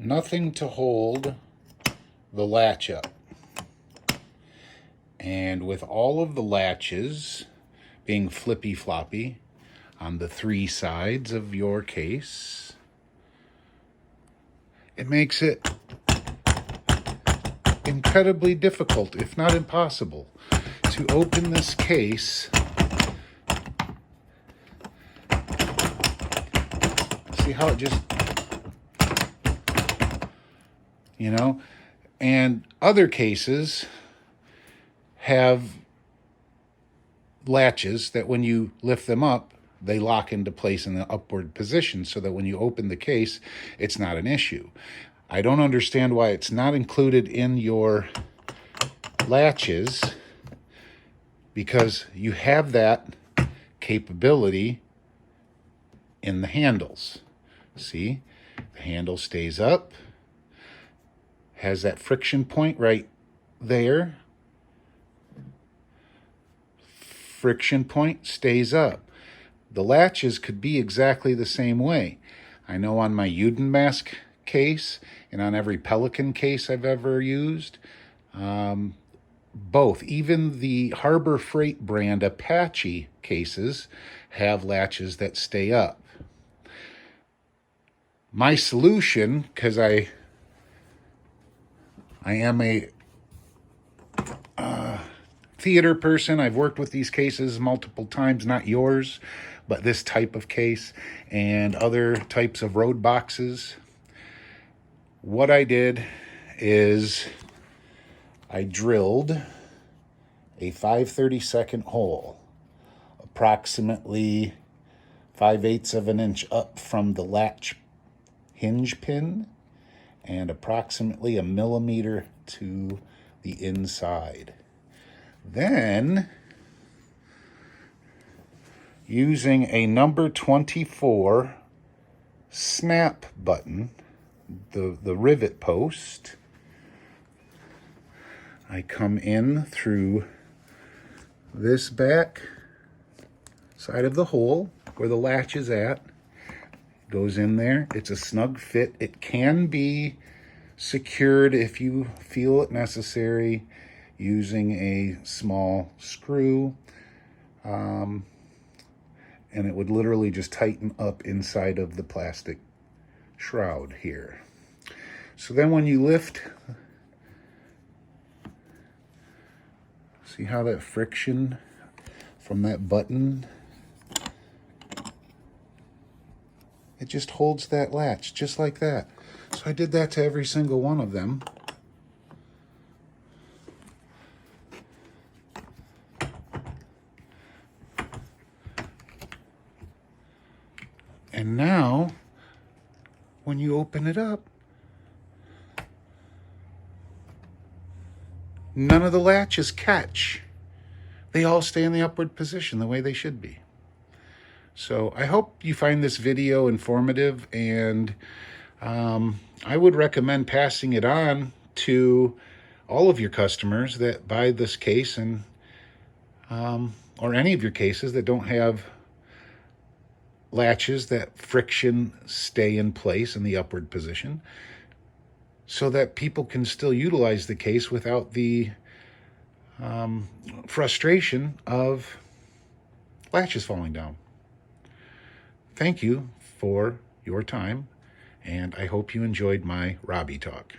nothing to hold the latch up. And with all of the latches being flippy-floppy on the 3 sides of your case, it makes it incredibly difficult, if not impossible, to open this case. See how it just, you know, and other cases have latches that when you lift them up, they lock into place in the upward position so that when you open the case, it's not an issue. I don't understand why it's not included in your latches, because you have that capability in the handles. See, the handle stays up, has that friction point right there. Friction point stays up. The latches could be exactly the same way. I know on my Uden mask case and on every Pelican case I've ever used, both, even the Harbor Freight brand Apache cases have latches that stay up. My solution, because I am a theater person, I've worked with these cases multiple times, not yours, but this type of case and other types of road boxes. What I did is I drilled a 5/32 hole, approximately 5/8 of an inch up from the latch hinge pin and approximately 1 millimeter to the inside. Then, using a number 24 snap button, the rivet post, I come in through this back side of the hole where the latch is at, goes in there. It's a snug fit. It can be secured if you feel it necessary using a small screw, and it would literally just tighten up inside of the plastic shroud here. So then when you lift, see how that friction from that button, it just holds that latch just like that. So I did that to every single one of them. And now, when you open it up, none of the latches catch. They all stay in the upward position the way they should be. So I hope you find this video informative, and I would recommend passing it on to all of your customers that buy this case, and or any of your cases that don't have latches that friction stay in place in the upward position, so that people can still utilize the case without the frustration of latches falling down. Thank you for your time, and I hope you enjoyed my Robbie talk.